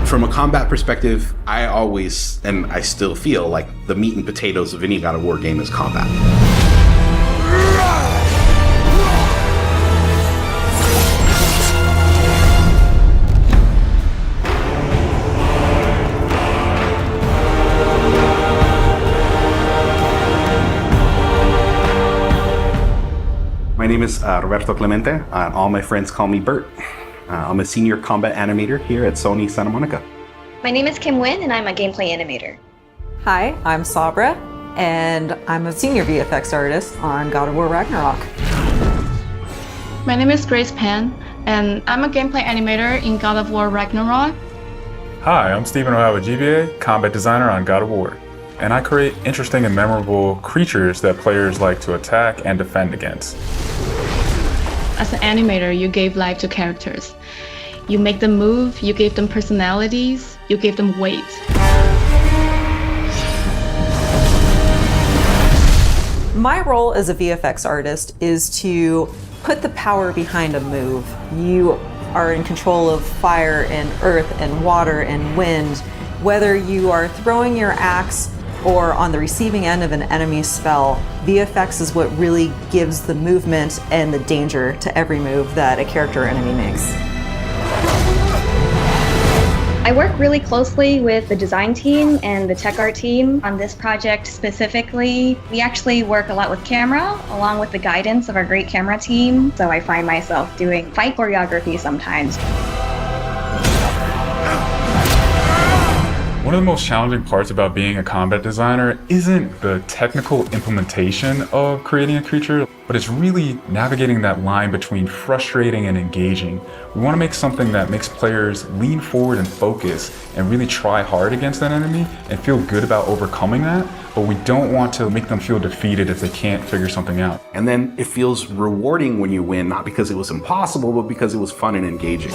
From a combat perspective, I always, and I still feel like the meat and potatoes of any God of War game is combat. My name is Roberto Clemente. All my friends call me Bert. I'm a senior combat animator here at Sony Santa Monica. My name is Kim Nguyen, and I'm a gameplay animator. Hi, I'm Sabra, and I'm a senior VFX artist on God of War Ragnarok. My name is Grace Pan, and I'm a gameplay animator in God of War Ragnarok. Hi, I'm Stephen O'Hara, GBA, combat designer on God of War. And I create interesting and memorable creatures that players like to attack and defend against. As an animator, you gave life to characters. You make them move, you gave them personalities, you gave them weight. My role as a VFX artist is to put the power behind a move. You are in control of fire and earth and water and wind. Whether you are throwing your axe or on the receiving end of an enemy spell, VFX is what really gives the movement and the danger to every move that a character or enemy makes. I work really closely with the design team and the tech art team on this project specifically. We actually work a lot with camera, along with the guidance of our great camera team, so I find myself doing fight choreography sometimes. One of the most challenging parts about being a combat designer isn't the technical implementation of creating a creature, but it's really navigating that line between frustrating and engaging. We want to make something that makes players lean forward and focus and really try hard against that enemy and feel good about overcoming that, but we don't want to make them feel defeated if they can't figure something out. And then it feels rewarding when you win, not because it was impossible, but because it was fun and engaging.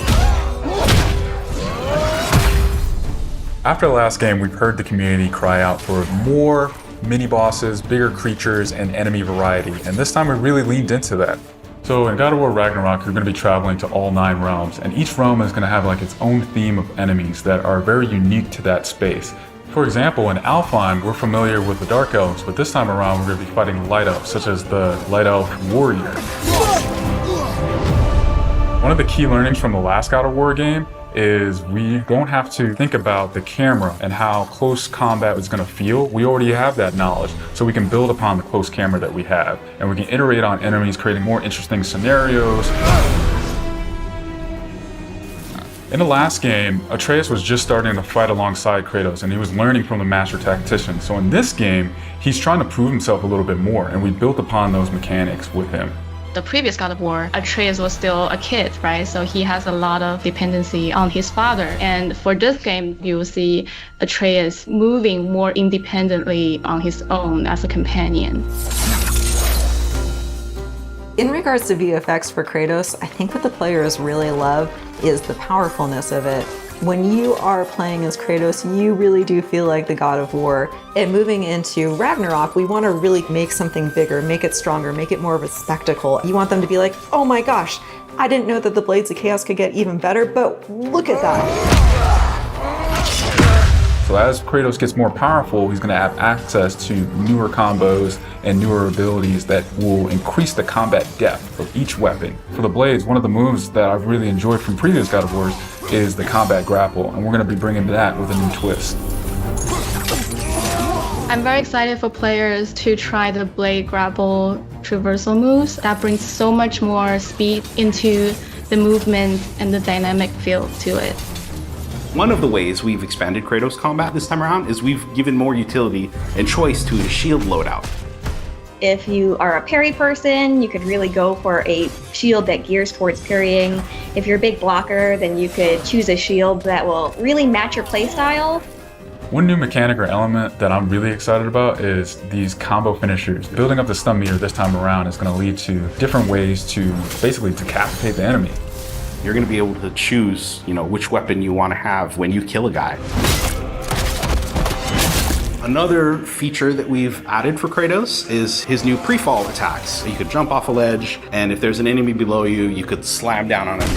After the last game, we've heard the community cry out for more mini-bosses, bigger creatures, and enemy variety, and this time we really leaned into that. So in God of War Ragnarok, you're going to be traveling to all 9 realms, and each realm is going to have like its own theme of enemies that are very unique to that space. For example, in Alfheim, we're familiar with the Dark Elves, but this time around we're going to be fighting Light Elves, such as the Light Elf Warrior. One of the key learnings from the last God of War game is we don't have to think about the camera and how close combat is going to feel. We already have that knowledge, so we can build upon the close camera that we have, and we can iterate on enemies, creating more interesting scenarios. In the last game, Atreus was just starting to fight alongside Kratos, and he was learning from the master tactician. So in this game, he's trying to prove himself a little bit more, and we built upon those mechanics with him. The previous God of War, Atreus was still a kid, right? So he has a lot of dependency on his father. And for this game, you'll see Atreus moving more independently on his own as a companion. In regards to VFX for Kratos, I think what the players really love is the powerfulness of it. When you are playing as Kratos, you really do feel like the God of War. And moving into Ragnarok, we want to really make something bigger, make it stronger, make it more of a spectacle. You want them to be like, oh my gosh, I didn't know that the Blades of Chaos could get even better, but look at that. So as Kratos gets more powerful, he's going to have access to newer combos and newer abilities that will increase the combat depth of each weapon. For the Blades, one of the moves that I've really enjoyed from previous God of Wars is the combat grapple, and we're going to be bringing that with a new twist. I'm very excited for players to try the blade grapple traversal moves. That brings so much more speed into the movement and the dynamic feel to it. One of the ways we've expanded Kratos combat this time around is we've given more utility and choice to his shield loadout. If you are a parry person, you could really go for a shield that gears towards parrying. If you're a big blocker, then you could choose a shield that will really match your playstyle. One new mechanic or element that I'm really excited about is these combo finishers. Building up the stun meter this time around is going to lead to different ways to basically decapitate the enemy. You're going to be able to choose, which weapon you want to have when you kill a guy. Another feature that we've added for Kratos is his new pre-fall attacks. You could jump off a ledge, and if there's an enemy below you, you could slam down on him.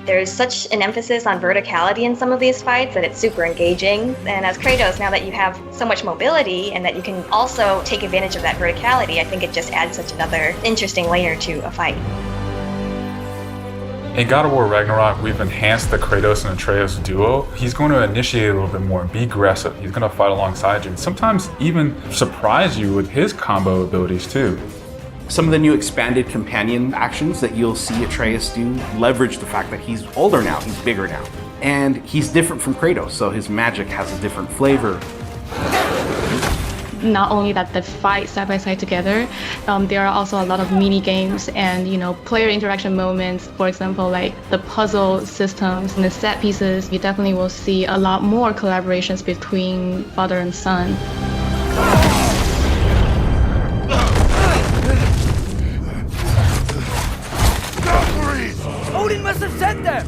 There's such an emphasis on verticality in some of these fights that it's super engaging. And as Kratos, now that you have so much mobility and that you can also take advantage of that verticality, I think it just adds such another interesting layer to a fight. In God of War Ragnarok, we've enhanced the Kratos and Atreus duo. He's going to initiate a little bit more and be aggressive. He's going to fight alongside you and sometimes even surprise you with his combo abilities too. Some of the new expanded companion actions that you'll see Atreus do leverage the fact that he's older now, he's bigger now. And he's different from Kratos, so his magic has a different flavor. Not only that they fight side by side together, there are also a lot of mini games and player interaction moments. For example, like the puzzle systems and the set pieces. You definitely will see a lot more collaborations between father and son. Odin must have sent them!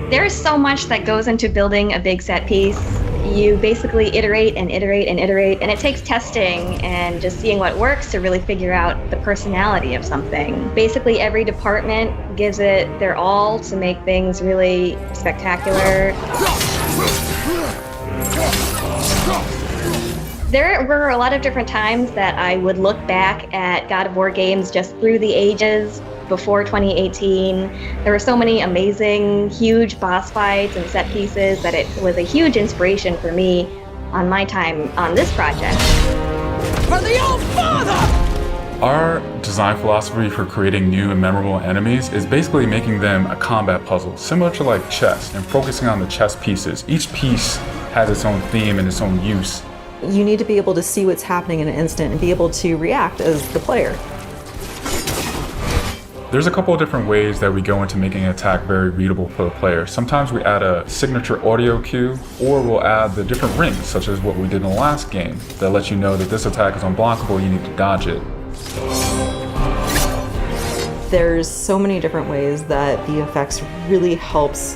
There's so much that goes into building a big set piece. You basically iterate and iterate and iterate, and it takes testing and just seeing what works to really figure out the personality of something. Basically, every department gives it their all to make things really spectacular. There were a lot of different times that I would look back at God of War games just through the ages before 2018. There were so many amazing, huge boss fights and set pieces that it was a huge inspiration for me on my time on this project. For the old father! Our design philosophy for creating new and memorable enemies is basically making them a combat puzzle, similar to like chess, and focusing on the chess pieces. Each piece has its own theme and its own use. You need to be able to see what's happening in an instant and be able to react as the player. There's a couple of different ways that we go into making an attack very readable for the player. Sometimes we add a signature audio cue, or we'll add the different rings, such as what we did in the last game, that lets you know that this attack is unblockable, you need to dodge it. There's so many different ways that VFX really helps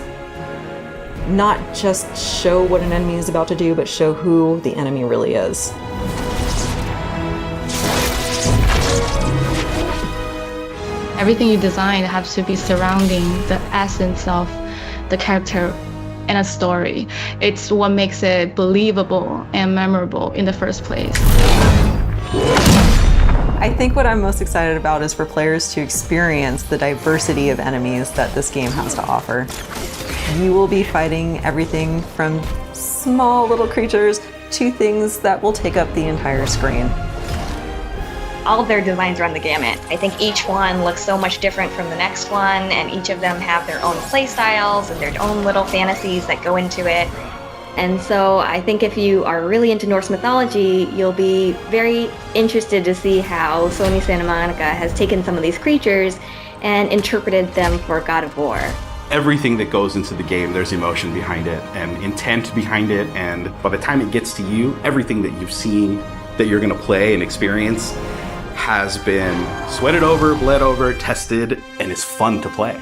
not just show what an enemy is about to do, but show who the enemy really is. Everything you design has to be surrounding the essence of the character and a story. It's what makes it believable and memorable in the first place. I think what I'm most excited about is for players to experience the diversity of enemies that this game has to offer. You will be fighting everything from small little creatures to things that will take up the entire screen. All of their designs run the gamut. I think each one looks so much different from the next one, and each of them have their own play styles and their own little fantasies that go into it. And so I think if you are really into Norse mythology, you'll be very interested to see how Sony Santa Monica has taken some of these creatures and interpreted them for God of War. Everything that goes into the game, there's emotion behind it and intent behind it, and by the time it gets to you, everything that you've seen that you're going to play and experience has been sweated over, bled over, tested, and is fun to play.